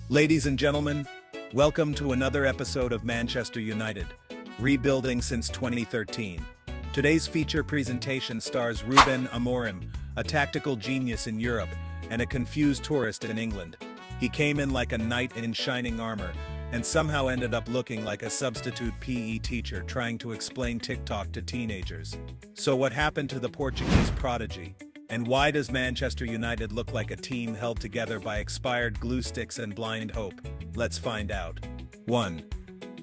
Ladies and gentlemen, welcome to another episode of Manchester United, rebuilding since 2013. Today's feature presentation stars Rubén Amorim, a tactical genius in Europe and a confused tourist in England. He came in like a knight in shining armor and somehow ended up looking like a substitute PE teacher trying to explain TikTok to teenagers. So what happened to the Portuguese prodigy? And why does Manchester United look like a team held together by expired glue sticks and blind hope? Let's find out. 1.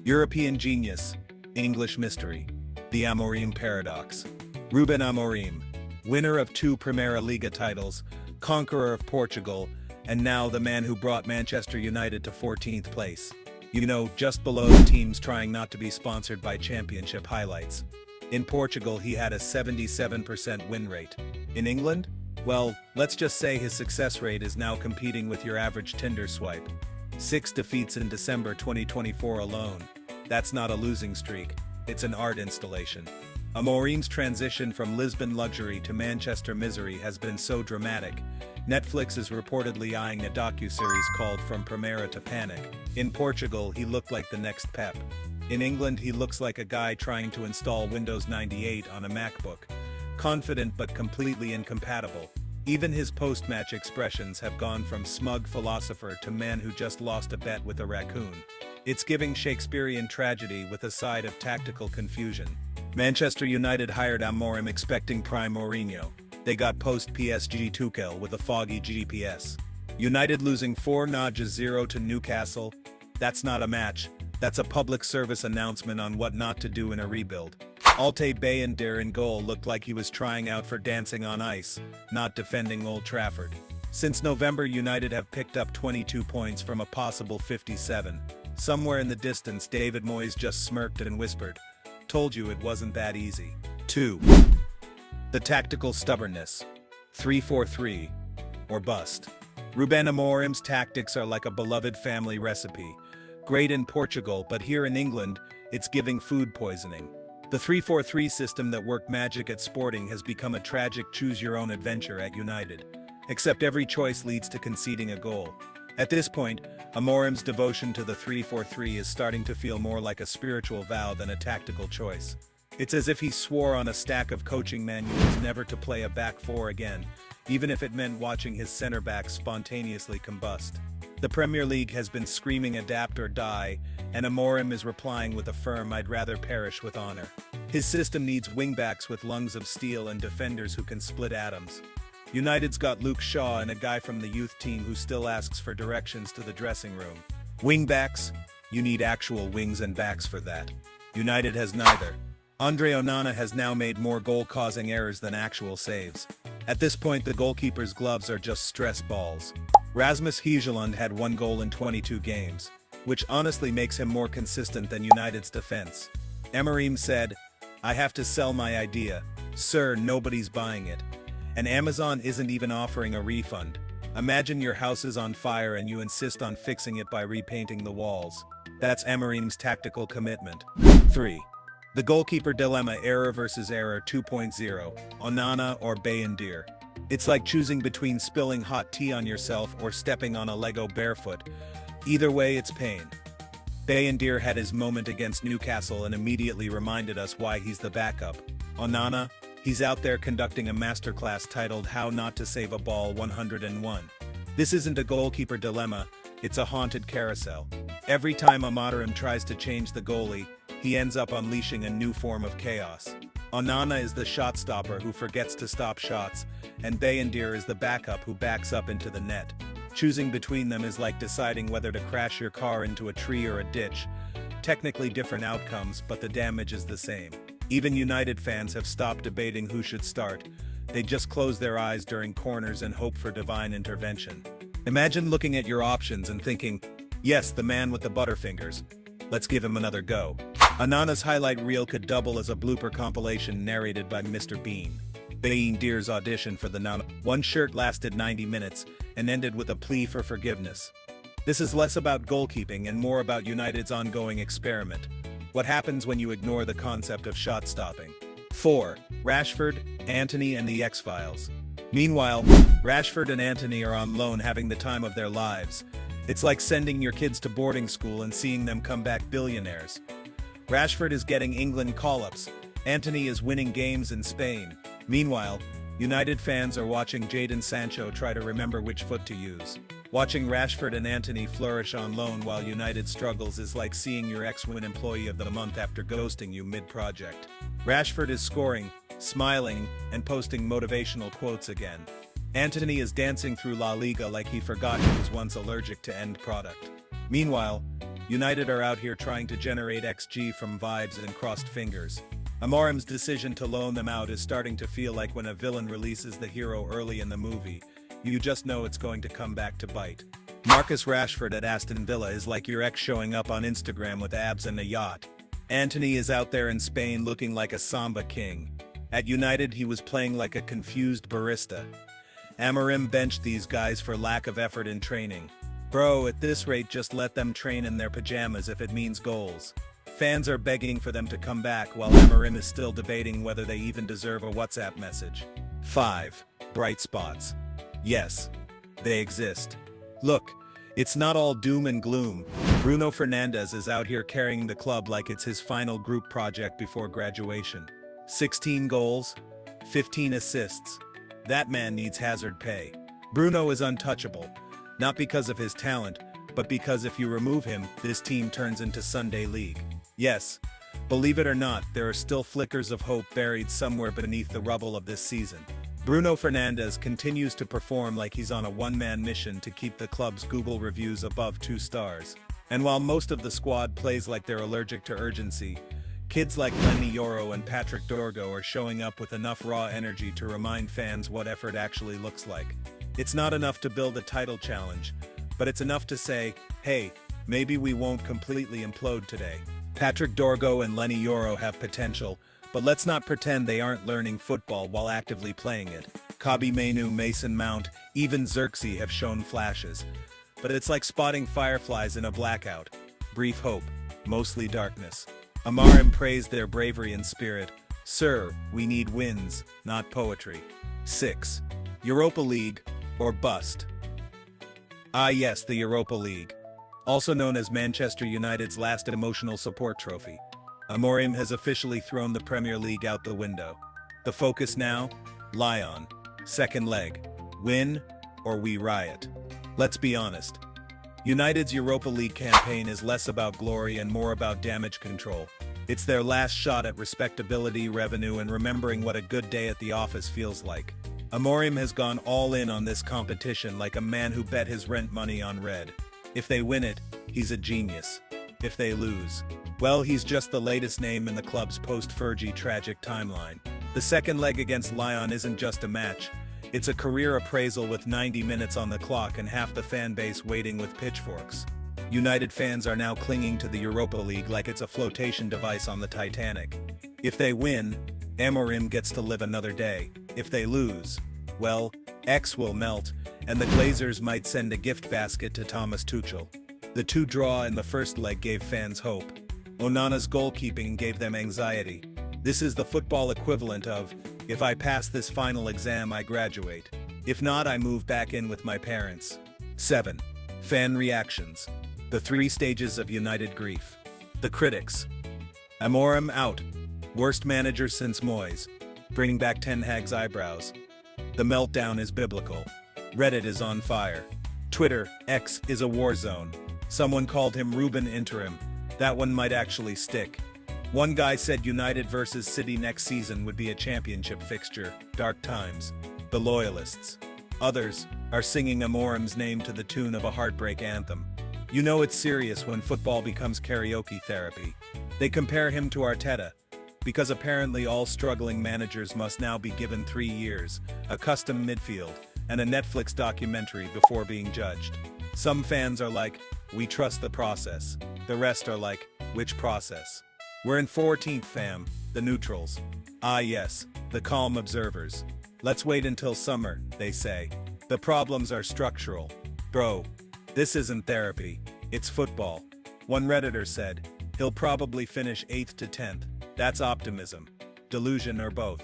European genius, English mystery. The Amorim paradox. Rubén Amorim, winner of 2 Primeira Liga titles, conqueror of Portugal, and now the man who brought Manchester United to 14th place. You know, just below the teams trying not to be sponsored by championship highlights. In Portugal, he had a 77% win rate. In England? Well, let's just say his success rate is now competing with your average Tinder swipe. 6 defeats in December 2024 alone. That's not a losing streak, it's an art installation. Amorim's transition from Lisbon luxury to Manchester misery has been so dramatic. Netflix is reportedly eyeing a docuseries called From Primeira to Panic. In Portugal, he looked like the next Pep. In England, he looks like a guy trying to install Windows 98 on a MacBook. Confident but completely incompatible. Even his post-match expressions have gone from smug philosopher to man who just lost a bet with a raccoon. It's giving Shakespearean tragedy with a side of tactical confusion. Manchester United hired Amorim expecting prime Mourinho. They got post-PSG Tuchel with a foggy GPS. United losing 4-0 to Newcastle. That's not a match. That's a public service announcement on what not to do in a rebuild. Altay Bayindir in goal looked like he was trying out for Dancing on Ice, not defending Old Trafford. Since November, United have picked up 22 points from a possible 57. Somewhere in the distance, David Moyes just smirked and whispered, "Told you it wasn't that easy." 2. The tactical stubbornness. 3-4-3 or bust. Rubén Amorim's tactics are like a beloved family recipe. Great in Portugal, but here in England, it's giving food poisoning. The 3-4-3 system that worked magic at Sporting has become a tragic choose-your-own-adventure at United. Except every choice leads to conceding a goal. At this point, Amorim's devotion to the 3-4-3 is starting to feel more like a spiritual vow than a tactical choice. It's as if he swore on a stack of coaching manuals never to play a back four again, even if it meant watching his center backs spontaneously combust. The Premier League has been screaming adapt or die, and Amorim is replying with a firm "I'd rather perish with honor." His system needs wingbacks with lungs of steel and defenders who can split atoms. United's got Luke Shaw and a guy from the youth team who still asks for directions to the dressing room. Wingbacks? You need actual wings and backs for that. United has neither. Andre Onana has now made more goal-causing errors than actual saves. At this point, the goalkeeper's gloves are just stress balls. Rasmus Højlund had 1 goal in 22 games, which honestly makes him more consistent than United's defense. Amorim said, "I have to sell my idea. Sir, nobody's buying it. And Amazon isn't even offering a refund. Imagine your house is on fire and you insist on fixing it by repainting the walls." That's Amorim's tactical commitment. 3. The goalkeeper dilemma, error versus error 2.0, Onana or Bayindir. It's like choosing between spilling hot tea on yourself or stepping on a Lego barefoot. Either way, it's pain. Bayindir had his moment against Newcastle and immediately reminded us why he's the backup. Onana, he's out there conducting a masterclass titled How Not to Save a Ball 101. This isn't a goalkeeper dilemma, it's a haunted carousel. Every time Amorim tries to change the goalie, he ends up unleashing a new form of chaos. Onana is the shot stopper who forgets to stop shots, and Bayindir is the backup who backs up into the net. Choosing between them is like deciding whether to crash your car into a tree or a ditch. Technically different outcomes, but the damage is the same. Even United fans have stopped debating who should start. They just close their eyes during corners and hope for divine intervention. Imagine looking at your options and thinking, "Yes, the man with the butterfingers. Let's give him another go." Onana's highlight reel could double as a blooper compilation narrated by Mr. Bean. Bayindir's audition for the One shirt lasted 90 minutes and ended with a plea for forgiveness. This is less about goalkeeping and more about United's ongoing experiment. What happens when you ignore the concept of shot stopping? 4. Rashford, Antony and the X-Files. Meanwhile, Rashford and Antony are on loan having the time of their lives. It's like sending your kids to boarding school and seeing them come back billionaires. Rashford is getting England call-ups. Antony is winning games in Spain. Meanwhile, United fans are watching Jadon Sancho try to remember which foot to use. Watching Rashford and Antony flourish on loan while United struggles is like seeing your ex win Employee of the Month after ghosting you mid-project. Rashford is scoring, smiling, and posting motivational quotes again. Antony is dancing through La Liga like he forgot he was once allergic to end product. Meanwhile, United are out here trying to generate XG from vibes and crossed fingers. Amorim's decision to loan them out is starting to feel like when a villain releases the hero early in the movie. You just know it's going to come back to bite. Marcus Rashford at Aston Villa is like your ex showing up on Instagram with abs and a yacht. Antony is out there in Spain looking like a Samba king. At United he was playing like a confused barista. Amorim benched these guys for lack of effort in training. Bro, at this rate just let them train in their pajamas if it means goals. Fans are begging for them to come back while Amorim is still debating whether they even deserve a WhatsApp message. 5. Bright spots. Yes, they exist. Look, it's not all doom and gloom. Bruno Fernandes is out here carrying the club like it's his final group project before graduation. 16 goals, 15 assists. That man needs hazard pay. Bruno is untouchable, not because of his talent, but because if you remove him, this team turns into Sunday League. Yes, believe it or not, there are still flickers of hope buried somewhere beneath the rubble of this season. Bruno Fernandes continues to perform like he's on a one-man mission to keep the club's Google reviews above 2 stars. And while most of the squad plays like they're allergic to urgency, kids like Lenny Yoro and Patrick Dorgo are showing up with enough raw energy to remind fans what effort actually looks like. It's not enough to build a title challenge, but it's enough to say, hey, maybe we won't completely implode today. Patrick Dorgo and Lenny Yoro have potential, but let's not pretend they aren't learning football while actively playing it. Kobbie Mainoo, Mason Mount, even Xerxes have shown flashes. But it's like spotting fireflies in a blackout. Brief hope, mostly darkness. Amorim praised their bravery and spirit. Sir, we need wins, not poetry. 6. Europa League, or bust. Ah yes, the Europa League. Also known as Manchester United's last emotional support trophy. Amorim has officially thrown the Premier League out the window. The focus now? Lyon. Second leg. Win, or we riot. Let's be honest. United's Europa League campaign is less about glory and more about damage control. It's their last shot at respectability, revenue, and remembering what a good day at the office feels like. Amorim has gone all in on this competition like a man who bet his rent money on red. If they win it, he's a genius. If they lose, well, he's just the latest name in the club's post-Fergie tragic timeline. The second leg against Lyon isn't just a match. It's a career appraisal with 90 minutes on the clock and half the fan base waiting with pitchforks. United fans are now clinging to the Europa League like it's a flotation device on the Titanic. If they win, Amorim gets to live another day. If they lose, well, X will melt, and the Glazers might send a gift basket to Thomas Tuchel. The 2 draw in the first leg gave fans hope. Onana's goalkeeping gave them anxiety. This is the football equivalent of, if I pass this final exam, I graduate. If not, I move back in with my parents. 7. Fan reactions. The 3 stages of United grief. The critics. Amorim out. Worst manager since Moyes. Bringing back Ten Hag's eyebrows. The meltdown is biblical. Reddit is on fire. Twitter, X, is a war zone. Someone called him Rubén Interim. That one might actually stick. One guy said United versus City next season would be a championship fixture. Dark times. The loyalists. Others are singing Amorim's name to the tune of a heartbreak anthem. You know it's serious when football becomes karaoke therapy. They compare him to Arteta, because apparently all struggling managers must now be given 3 years, a custom midfield, and a Netflix documentary before being judged. Some fans are like, we trust the process. The rest are like, which process? We're in 14th fam, the neutrals. Ah yes, the calm observers. Let's wait until summer, they say. The problems are structural. Bro, this isn't therapy, it's football. One Redditor said, he'll probably finish 8th to 10th. That's optimism, delusion, or both.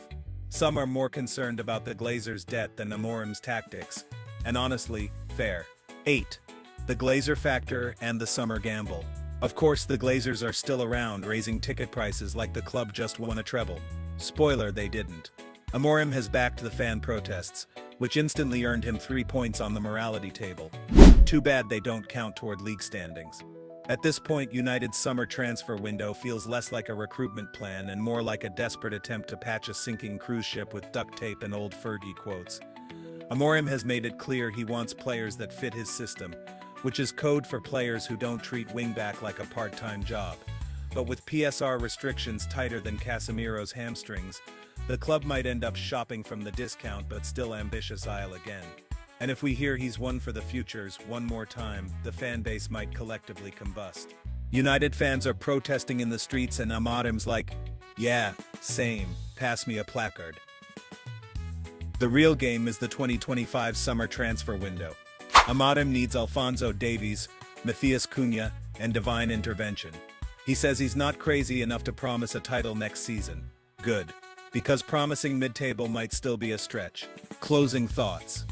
Some are more concerned about the Glazers' debt than Amorim's tactics. And honestly, fair. 8. the Glazer factor, and the summer gamble. Of course, the Glazers are still around, raising ticket prices like the club just won a treble. Spoiler, they didn't. Amorim has backed the fan protests, which instantly earned him 3 points on the morality table. Too bad they don't count toward league standings. At this point, United's summer transfer window feels less like a recruitment plan and more like a desperate attempt to patch a sinking cruise ship with duct tape and old Fergie quotes. Amorim has made it clear he wants players that fit his system, which is code for players who don't treat wingback like a part-time job. But with PSR restrictions tighter than Casemiro's hamstrings, the club might end up shopping from the discount but still ambitious aisle again. And if we hear he's one for the futures one more time, the fan base might collectively combust. United fans are protesting in the streets and Amorim's like, yeah, same, pass me a placard. The real game is the 2025 summer transfer window. Amorim needs Alphonso Davies, Matthias Cunha, and divine intervention. He says he's not crazy enough to promise a title next season. Good. Because promising mid-table might still be a stretch. Closing thoughts.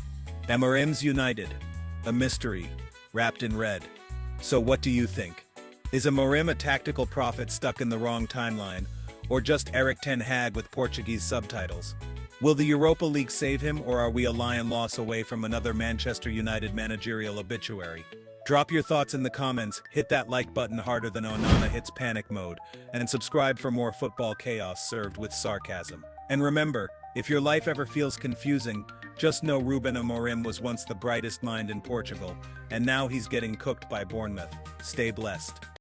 Amorim's United. A mystery, wrapped in red. So what do you think? Is Amorim a tactical prophet stuck in the wrong timeline, or just Erik ten Hag with Portuguese subtitles? Will the Europa League save him, or are we a Lion loss away from another Manchester United managerial obituary? Drop your thoughts in the comments, hit that like button harder than Onana hits panic mode, and subscribe for more football chaos served with sarcasm. And remember, if your life ever feels confusing, just know Rubén Amorim was once the brightest mind in Portugal, and now he's getting cooked by Bournemouth. Stay blessed.